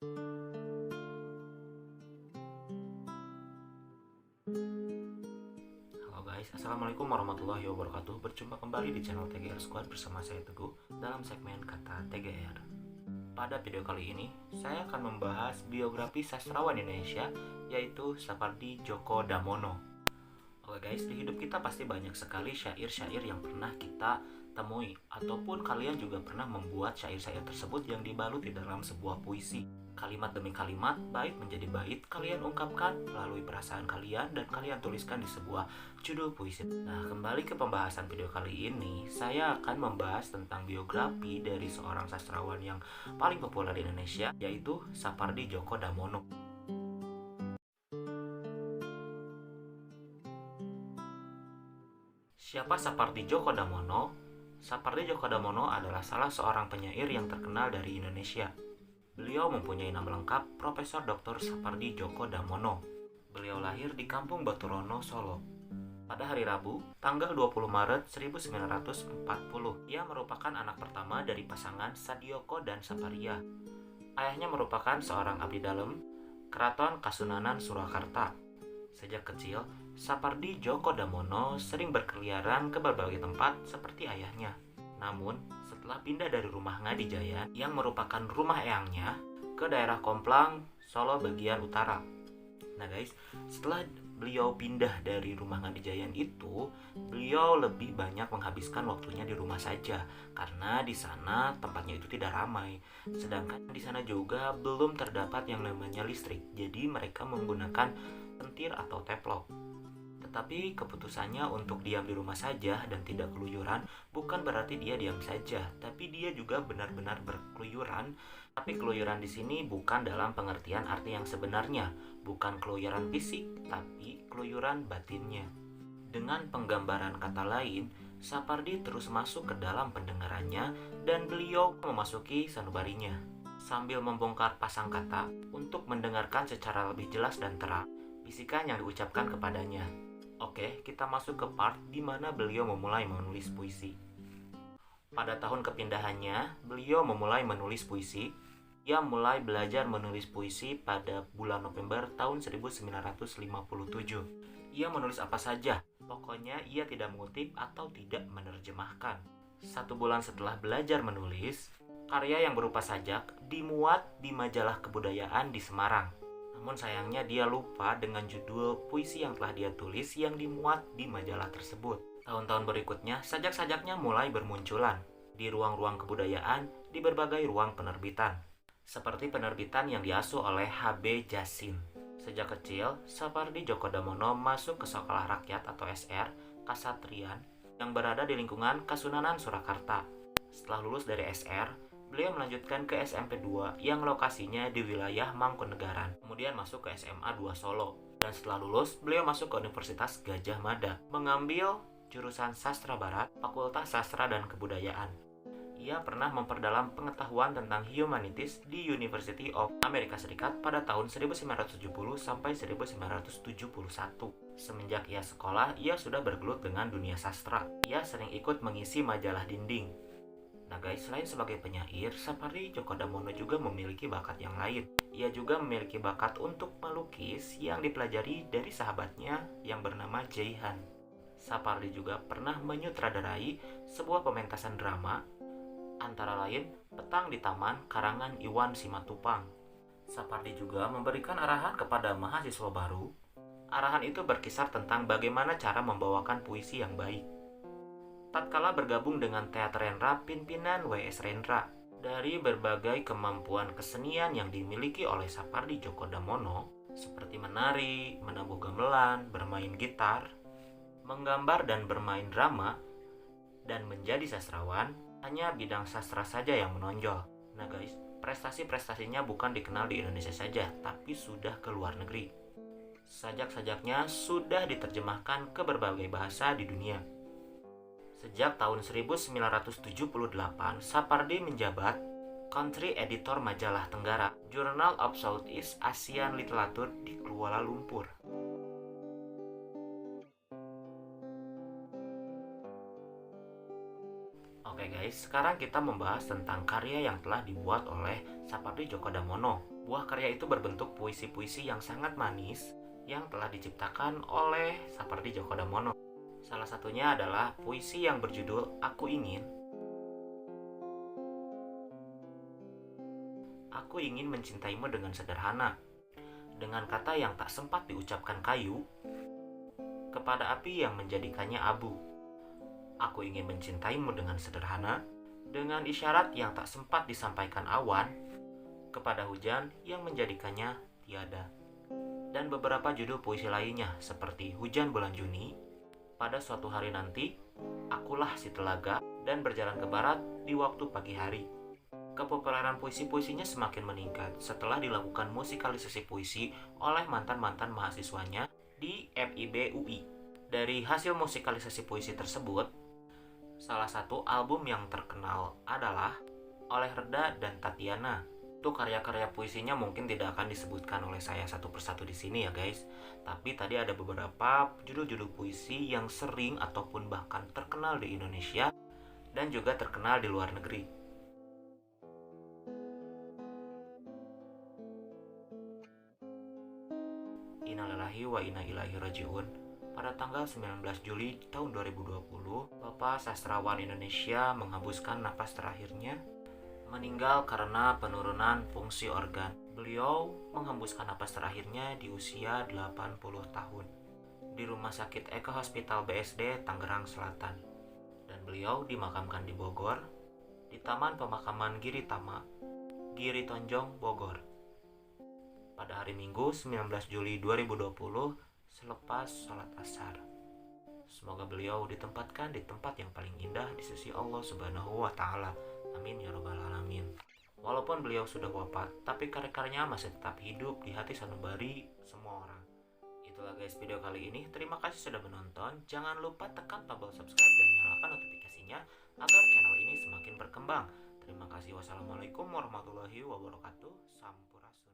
Halo guys, Assalamualaikum warahmatullahi wabarakatuh. Berjumpa kembali di channel TGR Squad bersama saya Teguh dalam segmen Kata TGR. Pada video kali ini, saya akan membahas biografi sastrawan Indonesia, yaitu Sapardi Djoko Damono. Oke guys, di hidup kita pasti banyak sekali syair-syair yang pernah kita temui, ataupun kalian juga pernah membuat syair-syair tersebut yang dibalut di dalam sebuah puisi. Kalimat demi kalimat, bait menjadi bait, kalian ungkapkan melalui perasaan kalian dan kalian tuliskan di sebuah judul puisi. Nah, kembali ke pembahasan video kali ini, saya akan membahas tentang biografi dari seorang sastrawan yang paling populer di Indonesia, yaitu Sapardi Djoko Damono. Siapa Sapardi Djoko Damono? Sapardi Djoko Damono adalah salah seorang penyair yang terkenal dari Indonesia. Beliau mempunyai nama lengkap Profesor Dr. Sapardi Djoko Damono. Beliau lahir di Kampung Baturono, Solo, pada hari Rabu, tanggal 20 Maret 1940. Ia merupakan anak pertama dari pasangan Sadioko dan Saparia. Ayahnya merupakan seorang abdi dalem Keraton Kasunanan Surakarta. Sejak kecil, Sapardi Djoko Damono sering berkeliaran ke berbagai tempat seperti ayahnya. Namun, setelah pindah dari rumah Ngadijayan yang merupakan rumah eyangnya ke daerah Komplang, Solo bagian utara. Nah guys, setelah beliau pindah dari rumah Ngadijayan itu, beliau lebih banyak menghabiskan waktunya di rumah saja karena di sana tempatnya itu tidak ramai. Sedangkan di sana juga belum terdapat yang namanya listrik. Jadi mereka menggunakan pentir atau teplok. Tetapi keputusannya untuk diam di rumah saja dan tidak keluyuran bukan berarti dia diam saja, tapi dia juga benar-benar berkeluyuran. Tapi keluyuran di sini bukan dalam pengertian arti yang sebenarnya, bukan keluyuran fisik, tapi keluyuran batinnya. Dengan penggambaran kata lain, Sapardi terus masuk ke dalam pendengarannya dan beliau memasuki sanubarinya sambil membongkar pasang kata untuk mendengarkan secara lebih jelas dan terang bisikan yang diucapkan kepadanya. Oke, kita masuk ke part di mana beliau memulai menulis puisi. Pada tahun kepindahannya, beliau memulai menulis puisi. Ia mulai belajar menulis puisi pada bulan November tahun 1957. Ia menulis apa saja, pokoknya ia tidak mengutip atau tidak menerjemahkan. 1 bulan setelah belajar menulis, karya yang berupa sajak dimuat di majalah kebudayaan di Semarang. Namun sayangnya dia lupa dengan judul puisi yang telah dia tulis yang dimuat di majalah tersebut. Tahun-tahun berikutnya, sajak-sajaknya mulai bermunculan di ruang-ruang kebudayaan di berbagai ruang penerbitan, seperti penerbitan yang diasuh oleh H.B. Jasin. Sejak kecil, Sapardi Djoko Damono masuk ke Sekolah Rakyat atau SR Kasatrian yang berada di lingkungan Kasunanan Surakarta. Setelah lulus dari SR, beliau melanjutkan ke SMP 2 yang lokasinya di wilayah Mangkunegaran. Kemudian masuk ke SMA 2 Solo. Dan setelah lulus, beliau masuk ke Universitas Gadjah Mada, mengambil jurusan Sastra Barat, Fakultas Sastra dan Kebudayaan. Ia pernah memperdalam pengetahuan tentang humanities di University of Amerika Serikat pada tahun 1970 sampai 1971. Semenjak ia sekolah, ia sudah bergelut dengan dunia sastra. Ia sering ikut mengisi majalah dinding. Nah guys, selain sebagai penyair, Sapardi Djoko Damono juga memiliki bakat yang lain. Ia juga memiliki bakat untuk melukis yang dipelajari dari sahabatnya yang bernama Jaihan. Sapardi juga pernah menyutradarai sebuah pementasan drama, antara lain Petang di Taman karangan Iwan Simatupang. Sapardi juga memberikan arahan kepada mahasiswa baru. Arahan itu berkisar tentang bagaimana cara membawakan puisi yang baik. Tatkala bergabung dengan Teater Rendra pimpinan W.S. Rendra, dari berbagai kemampuan kesenian yang dimiliki oleh Sapardi Djoko Damono, seperti menari, menabuh gamelan, bermain gitar, menggambar dan bermain drama, dan menjadi sastrawan, hanya bidang sastra saja yang menonjol. Nah guys, prestasi-prestasinya bukan dikenal di Indonesia saja, tapi sudah ke luar negeri. Sajak-sajaknya sudah diterjemahkan ke berbagai bahasa di dunia. Sejak tahun 1978, Sapardi menjabat Country Editor Majalah Tenggara, Journal of Southeast Asian Literature di Kuala Lumpur. Oke guys, sekarang kita membahas tentang karya yang telah dibuat oleh Sapardi Djoko Damono. Buah karya itu berbentuk puisi-puisi yang sangat manis yang telah diciptakan oleh Sapardi Djoko Damono. Salah satunya adalah puisi yang berjudul Aku ingin mencintaimu dengan sederhana, dengan kata yang tak sempat diucapkan kayu, kepada api yang menjadikannya abu. Aku ingin mencintaimu dengan sederhana, dengan isyarat yang tak sempat disampaikan awan, kepada hujan yang menjadikannya tiada. Dan beberapa judul puisi lainnya seperti Hujan Bulan Juni, Pada Suatu Hari Nanti, Akulah Si Telaga, dan Berjalan ke Barat di Waktu Pagi Hari. Kepopuleran puisi-puisinya semakin meningkat setelah dilakukan musikalisasi puisi oleh mantan-mantan mahasiswanya di FIB UI. Dari hasil musikalisasi puisi tersebut, salah satu album yang terkenal adalah Oleh Reda dan Tatiana. Itu karya-karya puisinya mungkin tidak akan disebutkan oleh saya satu persatu di sini ya guys. Tapi tadi ada beberapa judul-judul puisi yang sering ataupun bahkan terkenal di Indonesia dan juga terkenal di luar negeri. Innalillahi wa inna ilaihi rajiun. Pada tanggal 19 Juli tahun 2020, Bapak sastrawan Indonesia menghembuskan napas terakhirnya, meninggal karena penurunan fungsi organ. Beliau menghembuskan napas terakhirnya di usia 80 tahun di Rumah Sakit Eka Hospital BSD Tangerang Selatan. Dan beliau dimakamkan di Bogor, di Taman Pemakaman Giri Tama, Giri Tonjong, Bogor, pada hari Minggu 19 Juli 2020 selepas sholat asar. Semoga beliau ditempatkan di tempat yang paling indah di sisi Allah Subhanahu wa Ta'ala. Amin ya Rabbal Alamin. Walaupun beliau sudah wafat, tapi karya-karyanya masih tetap hidup di hati sanubari semua orang. Itulah guys video kali ini. Terima kasih sudah menonton. Jangan lupa tekan tombol subscribe dan nyalakan notifikasinya agar channel ini semakin berkembang. Terima kasih. Wassalamualaikum warahmatullahi wabarakatuh. Sampurasun.